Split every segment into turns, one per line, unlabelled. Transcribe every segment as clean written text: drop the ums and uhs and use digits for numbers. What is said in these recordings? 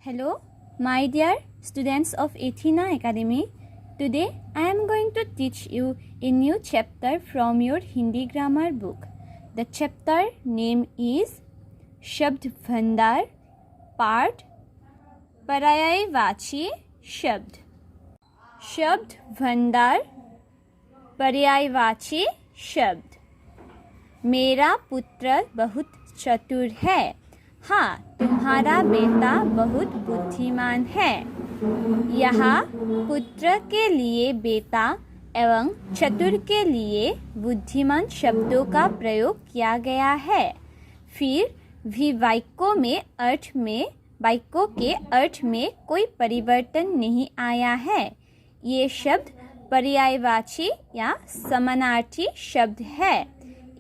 Hello, my dear students of Athena Academy. Today I am going to teach you a new chapter from your Hindi grammar book. The chapter name is Shabd Bhandar, part पर्यायवाची शब्द. शब्द भंडार पर्यायवाची शब्द. मेरा पुत्र बहुत चतुर है. हाँ, तुम्हारा बेटा बहुत बुद्धिमान है. यहाँ पुत्र के लिए बेटा एवं चतुर के लिए बुद्धिमान शब्दों का प्रयोग किया गया है. फिर भी वाक्यों के अर्थ में कोई परिवर्तन नहीं आया है. ये शब्द पर्यायवाची या समानार्थी शब्द है.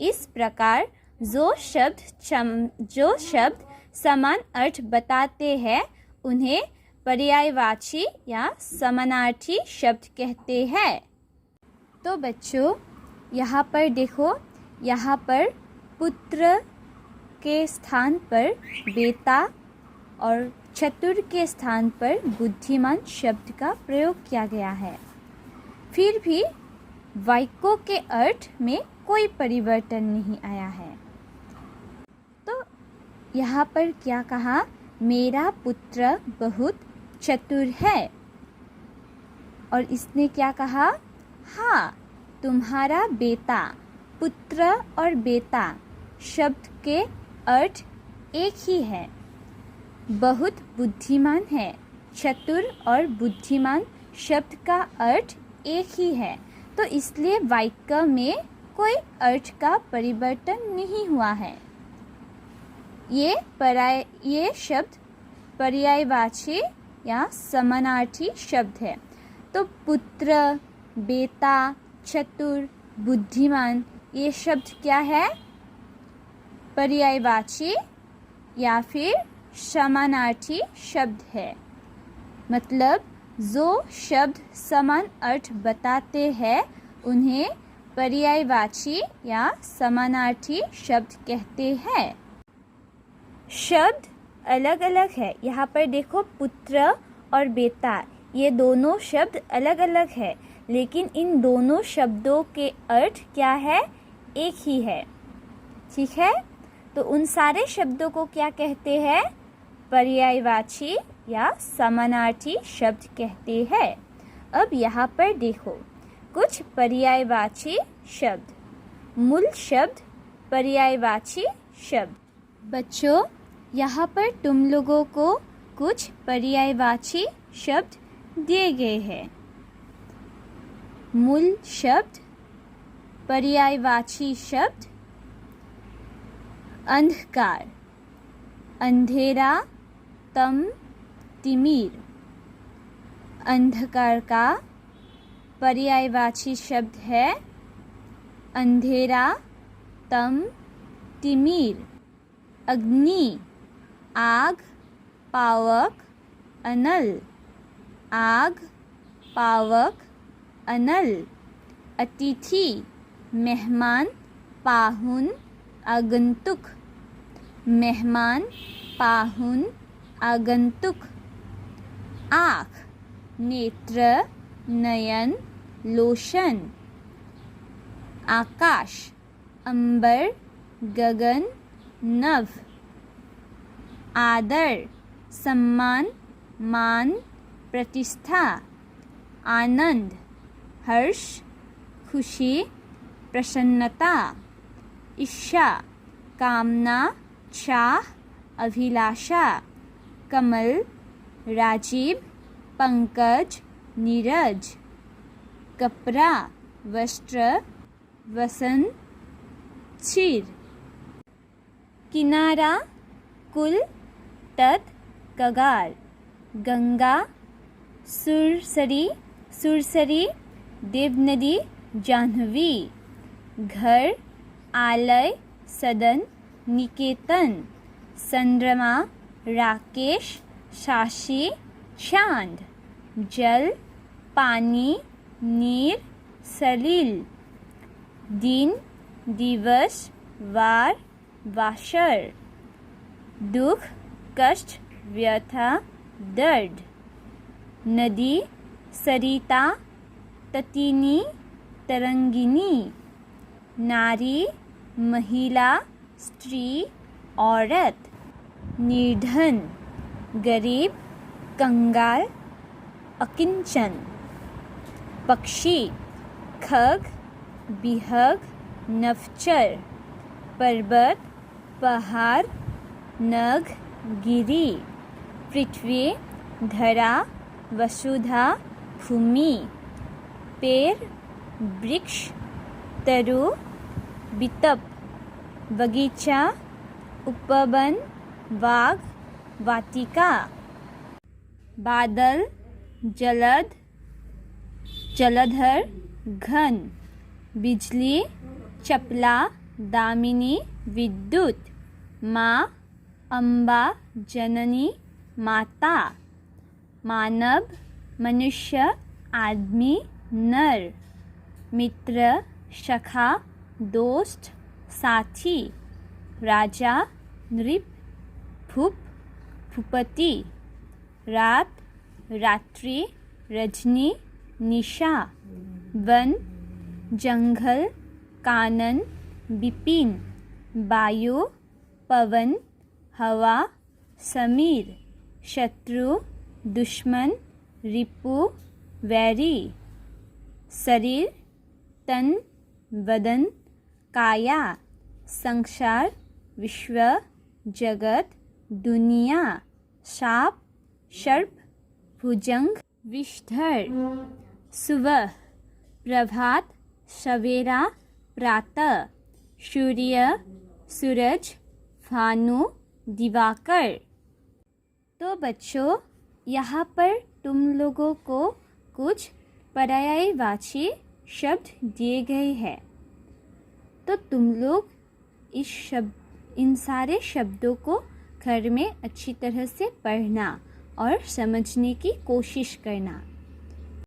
इस प्रकार जो शब्द समान अर्थ बताते हैं उन्हें पर्यायवाची या समानार्थी शब्द कहते हैं. तो बच्चों, यहाँ पर देखो, यहाँ पर पुत्र के स्थान पर बेटा और चतुर के स्थान पर बुद्धिमान शब्द का प्रयोग किया गया है. फिर भी वाक्यों के अर्थ में कोई परिवर्तन नहीं आया है. तो यहाँ पर क्या कहा? मेरा पुत्र बहुत चतुर है. और इसने क्या कहा? हाँ, तुम्हारा बेटा. पुत्र और बेटा शब्द के अर्थ एक ही है. बहुत बुद्धिमान है. चतुर और बुद्धिमान शब्द का अर्थ एक ही है. तो इसलिए वाक्य में कोई अर्थ का परिवर्तन नहीं हुआ है. ये शब्द पर्यायवाची या समानार्थी शब्द है. तो पुत्र, बेटा, चतुर, बुद्धिमान ये शब्द क्या है? पर्यायवाची या फिर समानार्थी शब्द है. मतलब जो शब्द समान अर्थ बताते हैं उन्हें पर्यायवाची या समानार्थी शब्द कहते हैं. शब्द अलग अलग है. यहाँ पर देखो, पुत्र और बेटा ये दोनों शब्द अलग अलग है, लेकिन इन दोनों शब्दों के अर्थ क्या है? एक ही है. ठीक है, तो उन सारे शब्दों को क्या कहते हैं? पर्यायवाची या समानार्थी शब्द कहते हैं. अब यहाँ पर देखो कुछ पर्यायवाची शब्द. मूल शब्द पर्यायवाची शब्द. बच्चों, यहाँ पर तुम लोगों को कुछ पर्यायवाची शब्द दिए गए हैं. मूल शब्द, पर्यायवाची शब्द. अंधकार, अंधेरा, तम, तिमिर. अंधकार का पर्यायवाची शब्द है अंधेरा, तम, तिमिर. अग्नि, आग, पावक, अनल. आग, पावक, अनल. अतिथि, मेहमान, पाहुन, आगंतुक. मेहमान, पाहुन, आगंतुक. आँख, नेत्र, नयन, लोशन. आकाश, अंबर, गगन, नभ. आदर, सम्मान, मान, प्रतिष्ठा. आनंद, हर्ष, खुशी, प्रसन्नता. इच्छा, कामना, चाह, अभिलाषा. कमल, राजीव, पंकज, नीरज. कपड़ा, वस्त्र, वसन, चीर. किनारा, कुल, तट, कगार. गंगा, सुरसरी, देवनदी, जाह्नवी. घर, आलय, सदन, निकेतन. चंद्रमा, राकेश, शाशी, चांद. जल, पानी, नीर, सलील. दिन, दिवस, वार, वाशर. दुख, कष्ट, व्यथा, दर्द। नदी, सरिता, तटिनी, तरंगिनी। नारी, महिला, स्त्री, औरत। निर्धन, गरीब, कंगाल, अकिंचन। पक्षी, खग, बिहग, नवचर। पर्वत, पहाड़, नग, गिरी। पृथ्वी, धरा, वसुधा, भूमि। पेड़, वृक्ष, तरु, बितप। बगीचा, उपवन, बाग, वाटिका। बादल, जलद, जलधर, घन। बिजली, चपला, दामिनी, विद्युत। माँ, अम्बा, जननी, माता। मानव, मनुष्य, आदमी, नर। मित्र, सखा, दोस्त, साथी। राजा, नृप, भूप, भूपति। रात, रात्रि, रजनी, निशा। वन, जंगल, कानन, विपिन। वायु, पवन, हवा, समीर। शत्रु, दुश्मन, रिपु, वैरी। शरीर, तन, बदन, काया। संसार, विश्व, जगत, दुनिया। साप, सर्प, भुजंग, विषधर। सुबह, प्रभात, सवेरा, प्रातः। सूर्य, सूरज, भानु, दिवाकर। तो बच्चों, यहाँ पर तुम लोगों को कुछ पर्यायवाची शब्द दिए गए हैं। तो तुम लोग इन सारे शब्दों को घर में अच्छी तरह से पढ़ना और समझने की कोशिश करना।